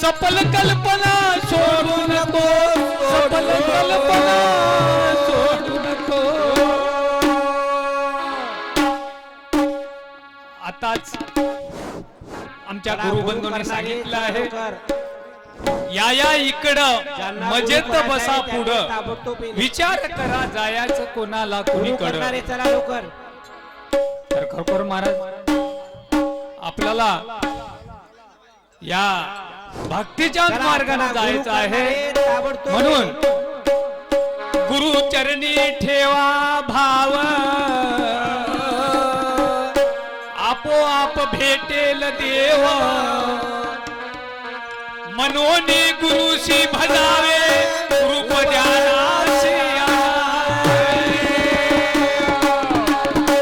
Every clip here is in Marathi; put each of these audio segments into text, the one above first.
सफल कल्पना सोडू नको, सफल कल्पना सोडू नको. आताच आमच्या गुरुबंधूंनी सांगितलं आहे, या इकडं मजेत बसा पुढं, विचार करा जायचं कोणाला कुणीकडं. चला लवकर. तर खरोखर महाराज आपल्याला या भक्तीच्या मार्गाने जायचं आहे, म्हणून गुरुचरणी ठेवा भाव, आपोआप भेटेल देव. मनोनी गुरुशी भजावे, रूप ध्यानाशी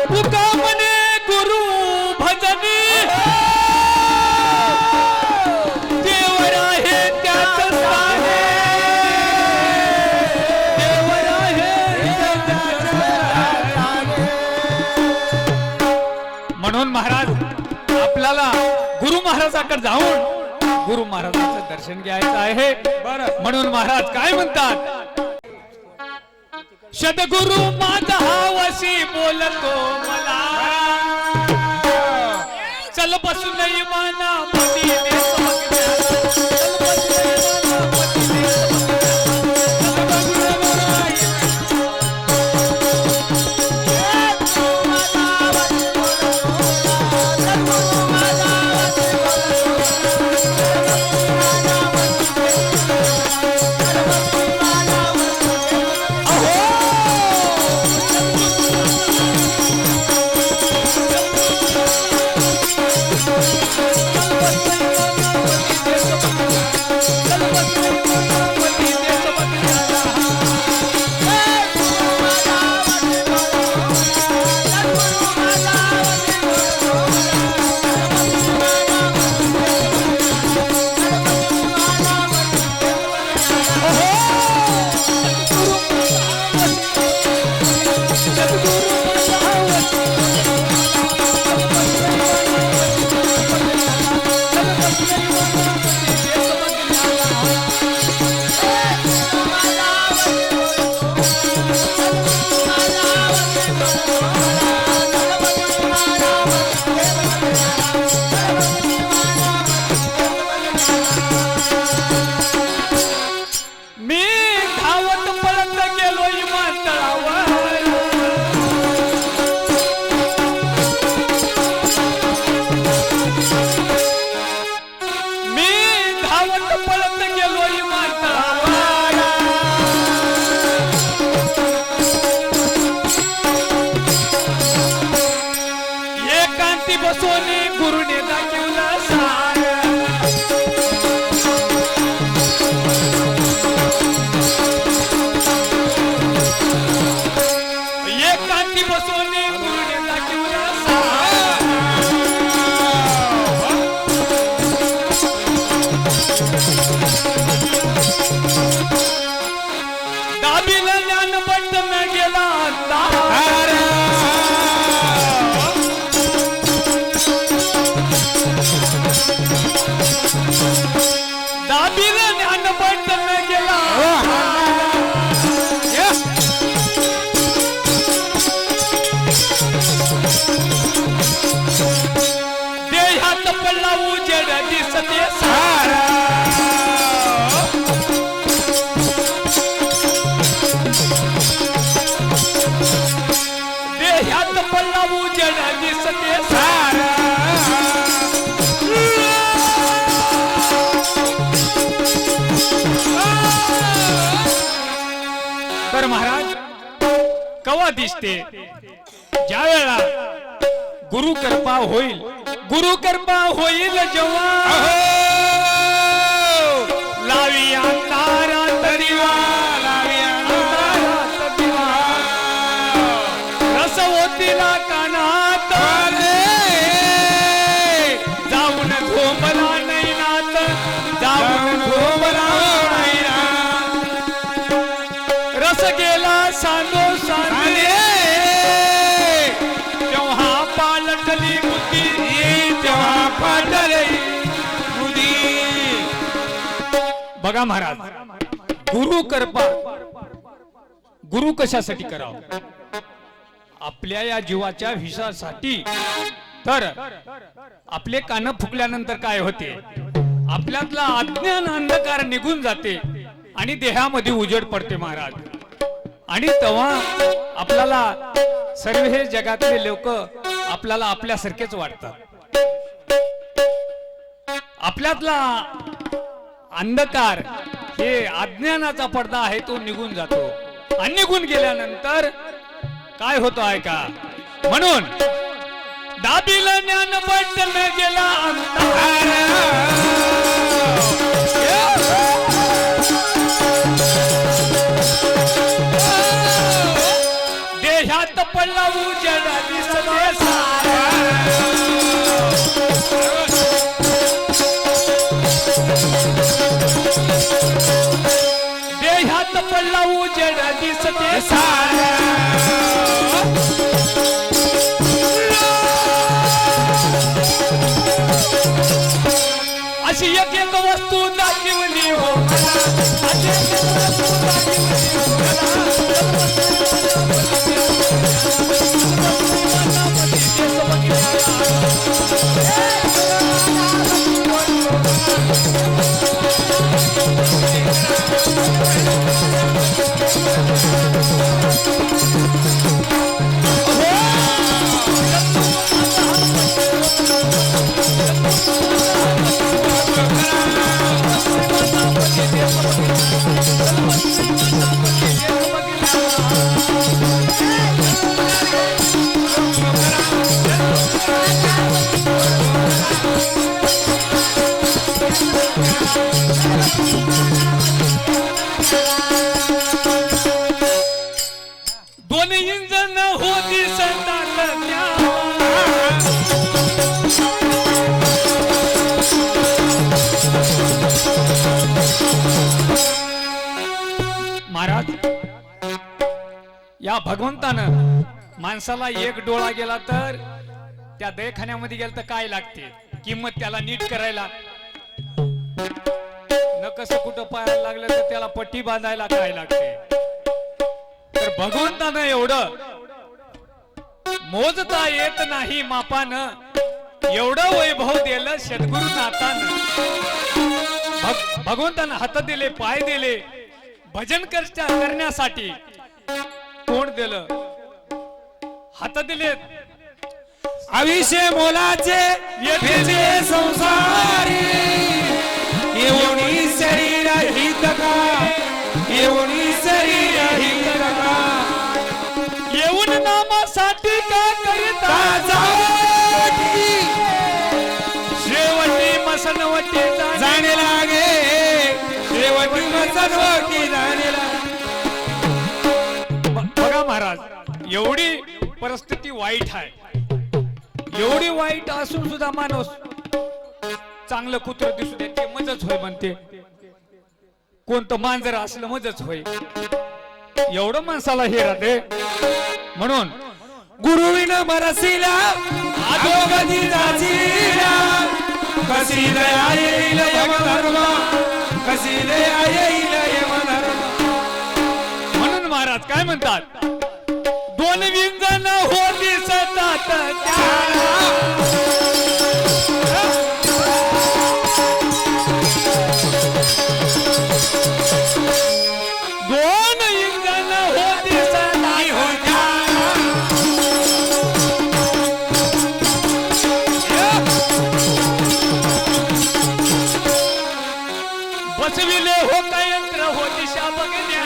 तुका म्हणे गुरु भजनी, देवर आहे त्याच स्थाने, देवर आहे त्याच स्थाने. म्हणून महाराज आपल्याला गुरु महाराजाकडे जाऊन गुरु महाराजांचं दर्शन घ्यायचं आहे. म्हणून महाराज काय म्हणतात, सद्गुरु माझा वशी बोलतो मला, चल बसून इमाना मती देश बघण्याला, चल बसून इमाना मती देश तर महाराज कवा दिसते ज्या वेळा गुरु कृपा होईल जेव्हा लावी अंधारात दिवा रस होतीला कानात जाऊन झोंबला नाही नात जाऊन झोंबला नाही रस गेला सांगो सांगे तेव्हा पालटली बुद्धी तेव्हा पालटली बुद्धी बघा महाराज, गुरु कृपा गुरु कशासाठी करावं? आपल्या या जीवाच्या विषयासाठी. तर आपले कान फुकल्यानंतर काय होते? आपल्यातला अज्ञान अंधकार निघून जाते आणि देहामध्ये उजेड पडते महाराज. आणि तेव्हा आपल्याला सर्व हे जगातले लोक आपल्याला आपल्यासारखेच वाटतात. आपल्यातला अंधकार हे अज्ञानाचा पडदा आहे तो निघून जातो. आणि निघून गेल्यानंतर काय होतं आहे का? म्हणून दाबील ज्ञान बटन गेला अंधार, देहात पडला उजेड दिसते सारा. देहात पडला उजेड दिसते सारा. अशी एक एक वस्तू दाखवली हो दोन इंजन होती संतान महाराज. या भगवंतानं माणसाला एक डोळा गेला तर त्या दवाखान्यामध्ये गेला तर काय लागते किंमत त्याला नीट करायला. न कसं कुठं पायाला लागलं तर त्याला पट्टी बांधायला काय लागते. तर भगवंतानं एवढं मोजता येत नाही मापानं, एवढं वैभव दिलं सद्गुरुनाथानं. भगवंतानं हात दिले, पाय दिले, भजन करण्यासाठी. कोण दिलं? हात दिलेत. आयुष्य मोलाचे येथे संसारी, एवढी शरीर हित का, एवढी शरीर हित का, येऊन नामासाठी का करिता शेवटी मसनवटी जाणे लागे, शेवटी मसनवटी जाणे लागे. बघा महाराज, एवढी परिस्थिती वाईट आहे. एवढी वाईट असून सुद्धा माणूस चांगलं कुत्र दिसू दे ते मजच होय म्हणते. कोणतं मांजर असलं मजच होय. एवढं माणसाला हे राहते. म्हणून गुरुविन बरसिला अधोगती जाचिला, कशी दया येईल यमधर्म, कशी दया येईल यमधर्म. म्हणून महाराज काय म्हणतात? दोन विंजन होती सतात दोन इंजन होती सदाई होत्या. बसविले हो का यंत्र हो दिशा बघण्या.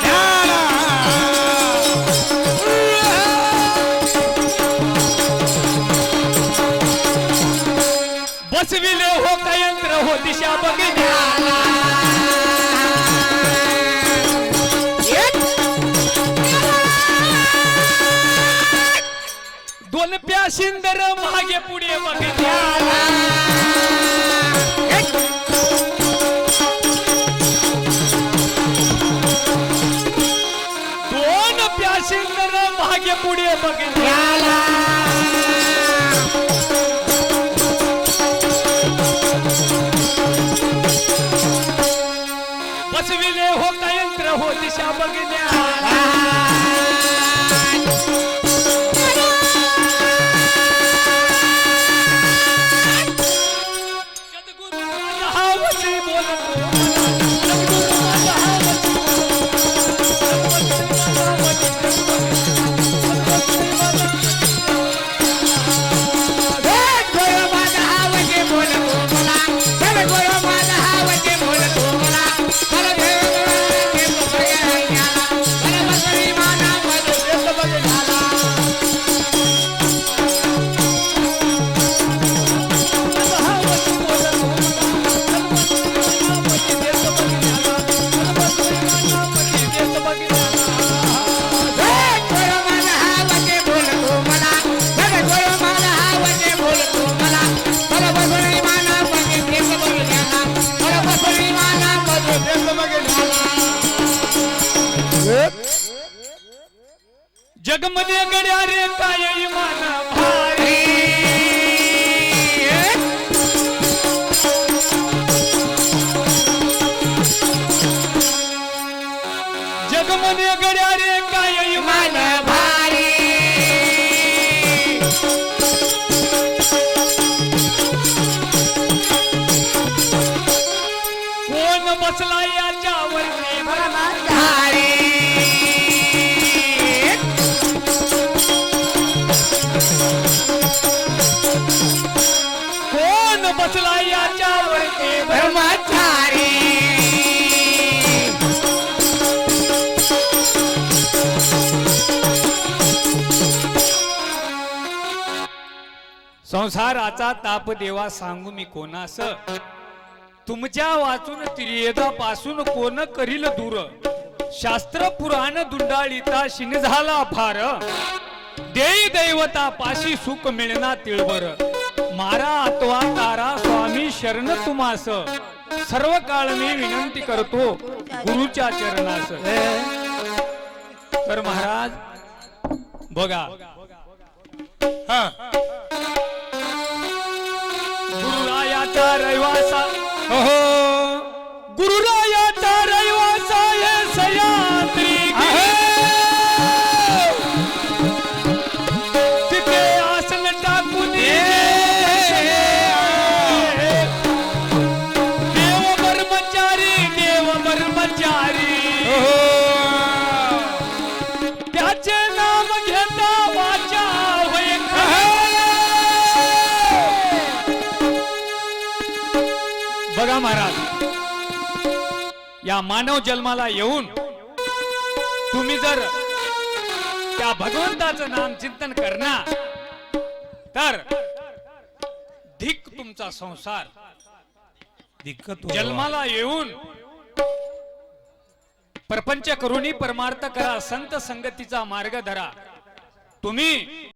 बसविले हो का यंत्र हो दिशा बघण्या. दोन प्यासिंदर मागे पुढे बघण्या. दोन प्यासिंदर मागे पुढे बघण्या. जगमध्ये गड्या रे काय इमान भारी जगमध्ये गड्या रे काय इमान भारी कोण बसला याच्यावरती ब्रह्मचारी कोण बसला याच्यावरती ब्रह्मचारी संसाराचा ताप देवा सांगू मी कोणास तुमच्या वाचून त्रियेदापासून कोण करील दूर शास्त्र पुराण दुंडाळीता शिन झाला फार देई दैवता पाशी सुख मिळना तिळवर मारा आत्वा तारा स्वामी शरण तुम्हास सर्व काळ मी विनंती करतो गुरुच्या चरणास तर महाराज बघा हा गुरुरायाचा रहिवासा हो गुरुरायाचा रहिवासा हे सह्याद्री तिथे आसन टाकून देव ब्रह्मचारी त्याचे नाम घेता वाचा होय बघा महाराज या मानव जन्माला येऊन तुम्ही जर त्या भगवंताचं नाम चिंतन करणार तर धिक तुमचा संसार दिक्कत जन्माला येऊन प्रपंच करूनी परमार्थ करा संत संगतीचा मार्ग धरा तुम्ही